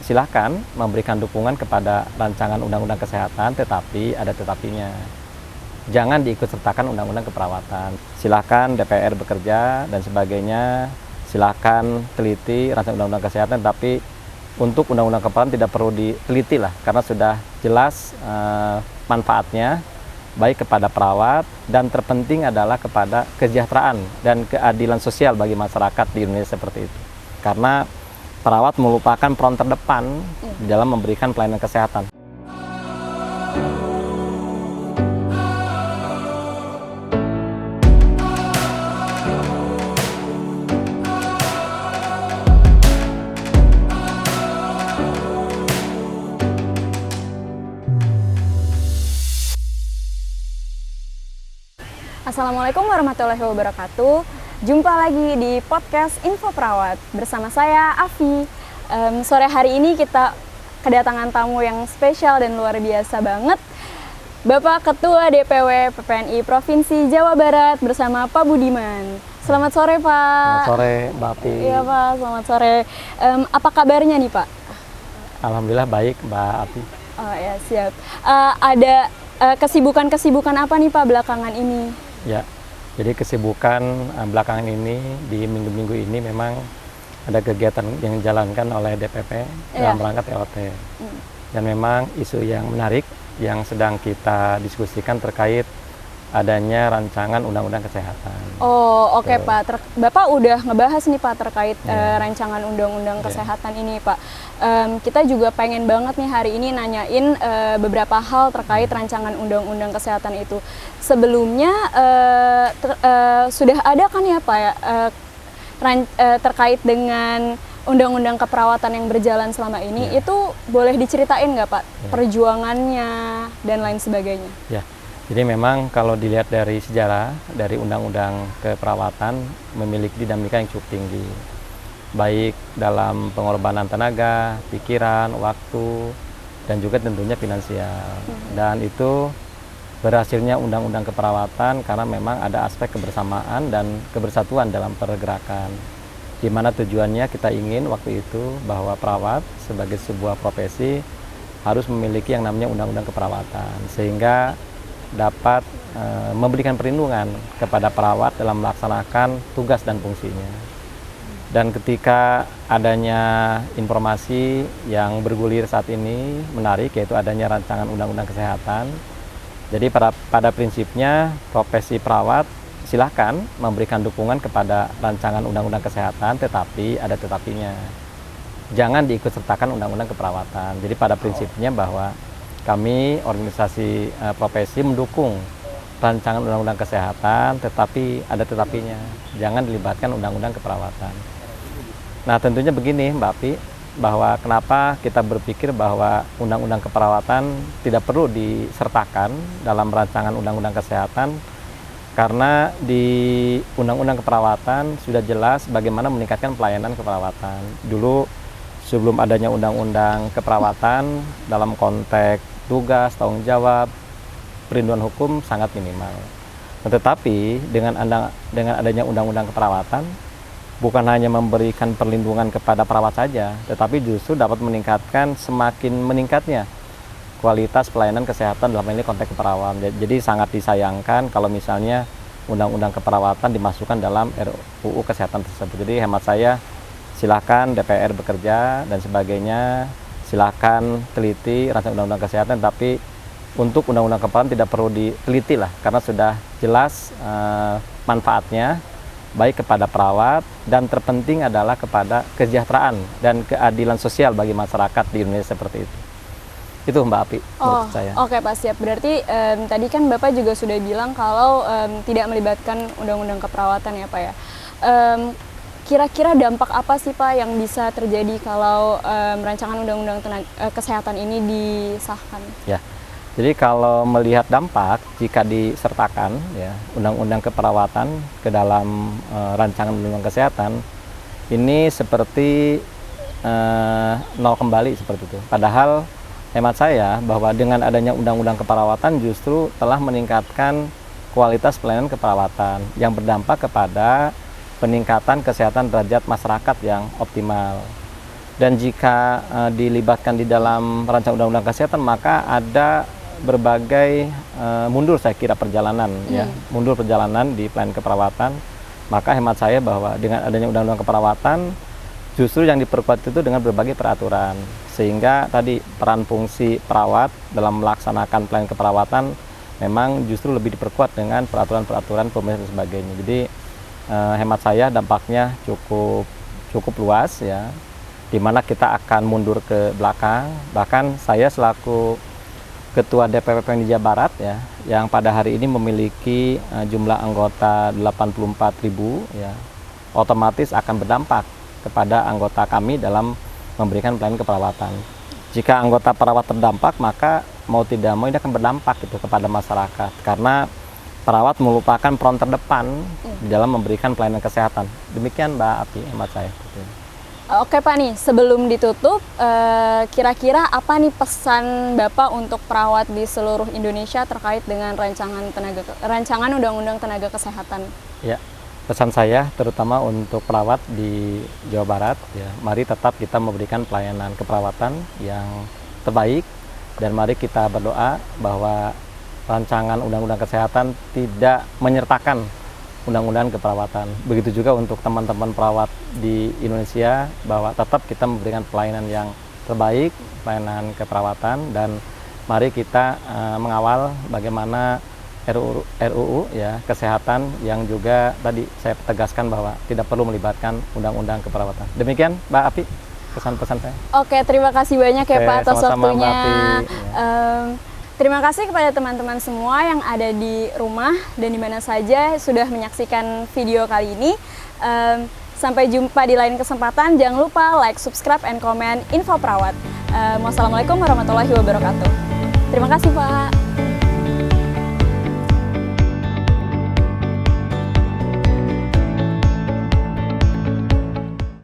silahkan memberikan dukungan kepada rancangan undang-undang kesehatan, tetapi ada tetapinya. Jangan diikut-sertakan undang-undang keperawatan. Silahkan DPR bekerja dan sebagainya, silahkan teliti rancangan undang-undang kesehatan, tapi untuk undang-undang keperawatan tidak perlu diteliti lah, karena sudah jelas manfaatnya, baik kepada perawat, dan terpenting adalah kepada kesejahteraan dan keadilan sosial bagi masyarakat di Indonesia seperti itu. Karena perawat merupakan peran terdepan di dalam memberikan pelayanan kesehatan. Assalamualaikum warahmatullahi wabarakatuh. Jumpa lagi di podcast Info Perawat bersama saya Afi. Sore hari ini kita kedatangan tamu yang spesial dan luar biasa banget, Bapak Ketua DPW PPNI Provinsi Jawa Barat bersama Pak Budiman. Selamat sore Pak. Selamat sore Mbak Afi. Iya Pak, selamat sore. Apa kabarnya nih Pak? Alhamdulillah baik Mbak Afi. Oh ya siap. Ada kesibukan-kesibukan apa nih Pak belakangan ini? Ya, jadi kesibukan belakangan ini di minggu-minggu ini memang ada kegiatan yang dijalankan oleh DPP dalam rangka TOT. Dan memang isu yang menarik yang sedang kita diskusikan terkait adanya rancangan undang-undang kesehatan. Oh oke Pak, Bapak udah ngebahas nih Pak terkait rancangan undang-undang kesehatan ini Pak. Kita juga pengen banget nih hari ini nanyain beberapa hal terkait rancangan undang-undang kesehatan itu. Sebelumnya sudah ada kan ya Pak ya terkait dengan undang-undang keperawatan yang berjalan selama ini, itu boleh diceritain nggak Pak perjuangannya dan lain sebagainya? Ya. Jadi memang kalau dilihat dari sejarah, dari undang-undang keperawatan memiliki dinamika yang cukup tinggi. Baik dalam pengorbanan tenaga, pikiran, waktu, dan juga tentunya finansial. Dan itu berhasilnya undang-undang keperawatan karena memang ada aspek kebersamaan dan kebersatuan dalam pergerakan. Di mana tujuannya kita ingin waktu itu bahwa perawat sebagai sebuah profesi harus memiliki yang namanya undang-undang keperawatan. Sehingga dapat memberikan perlindungan kepada perawat dalam melaksanakan tugas dan fungsinya. Dan ketika adanya informasi yang bergulir saat ini menarik, yaitu adanya rancangan undang-undang kesehatan. Jadi pada prinsipnya profesi perawat silahkan memberikan dukungan kepada rancangan undang-undang kesehatan, tetapi ada tetapinya. Jangan diikut-sertakan undang-undang keperawatan. Jadi pada prinsipnya bahwa kami organisasi profesi mendukung rancangan undang-undang kesehatan, tetapi ada tetapinya. Jangan dilibatkan undang-undang keperawatan. Nah tentunya begini Mbak Afi, bahwa kenapa kita berpikir bahwa undang-undang keperawatan tidak perlu disertakan dalam rancangan undang-undang kesehatan, karena di undang-undang keperawatan sudah jelas bagaimana meningkatkan pelayanan keperawatan. Dulu sebelum adanya undang-undang keperawatan dalam konteks tugas, tanggung jawab, perlindungan hukum sangat minimal. Tetapi dengan adanya undang-undang keperawatan bukan hanya memberikan perlindungan kepada perawat saja, tetapi justru dapat meningkatkan semakin meningkatnya kualitas pelayanan kesehatan dalam ini konteks keperawatan. Jadi sangat disayangkan kalau misalnya undang-undang keperawatan dimasukkan dalam RUU kesehatan tersebut. Jadi hemat saya, silakan DPR bekerja dan sebagainya, silakan teliti rancangan undang-undang kesehatan, tapi untuk undang-undang keperawatan tidak perlu diteliti lah, karena sudah jelas manfaatnya, baik kepada perawat, dan terpenting adalah kepada kesejahteraan dan keadilan sosial bagi masyarakat di Indonesia seperti itu. Itu Mbak Afi menurut saya. Oke Pak, siap. Berarti tadi kan Bapak juga sudah bilang kalau tidak melibatkan undang-undang keperawatan ya Pak ya. Kira-kira dampak apa sih Pak yang bisa terjadi kalau rancangan undang-undang kesehatan ini disahkan? Ya, jadi kalau melihat dampak jika disertakan ya undang-undang keperawatan ke dalam rancangan undang-undang kesehatan, ini seperti nol kembali seperti itu. Padahal hemat saya bahwa dengan adanya undang-undang keperawatan justru telah meningkatkan kualitas pelayanan keperawatan yang berdampak kepada peningkatan kesehatan derajat masyarakat yang optimal. Dan jika dilibatkan di dalam rancangan undang-undang kesehatan, maka ada berbagai mundur saya kira perjalanan ya, mundur perjalanan di pelayanan keperawatan. Maka hemat saya bahwa dengan adanya undang-undang keperawatan justru yang diperkuat itu dengan berbagai peraturan, sehingga tadi peran fungsi perawat dalam melaksanakan pelayanan keperawatan memang justru lebih diperkuat dengan peraturan-peraturan pemerintah dan sebagainya. Jadi hemat saya dampaknya cukup luas ya, di mana kita akan mundur ke belakang. Bahkan saya selaku Ketua DPP PMI Jawa Barat ya, yang pada hari ini memiliki jumlah anggota 84.000 ya, otomatis akan berdampak kepada anggota kami dalam memberikan pelayanan keperawatan. Jika anggota perawat terdampak, maka mau tidak mau ini akan berdampak gitu kepada masyarakat, karena perawat merupakan peron terdepan di dalam memberikan pelayanan kesehatan. Demikian Mbak Api, hemat saya. Oke Pak nih, sebelum ditutup, kira-kira apa nih pesan Bapak untuk perawat di seluruh Indonesia terkait dengan rancangan Undang-Undang Tenaga Kesehatan? Ya, pesan saya terutama untuk perawat di Jawa Barat, ya, mari tetap kita memberikan pelayanan keperawatan yang terbaik, dan mari kita berdoa bahwa rancangan Undang-Undang Kesehatan tidak menyertakan undang-undang keperawatan. Begitu juga untuk teman-teman perawat di Indonesia, bahwa tetap kita memberikan pelayanan yang terbaik, pelayanan keperawatan, dan mari kita mengawal bagaimana RUU ya kesehatan yang juga tadi saya tegaskan bahwa tidak perlu melibatkan undang-undang keperawatan. Demikian Mbak Api pesan-pesan saya. Oke, terima kasih banyak ya Pak atas sama-sama, waktunya. Mbak Api. Terima kasih kepada teman-teman semua yang ada di rumah dan di mana saja sudah menyaksikan video kali ini. Sampai jumpa di lain kesempatan. Jangan lupa like, subscribe, and comment Info Perawat. Wassalamualaikum warahmatullahi wabarakatuh. Terima kasih Pak.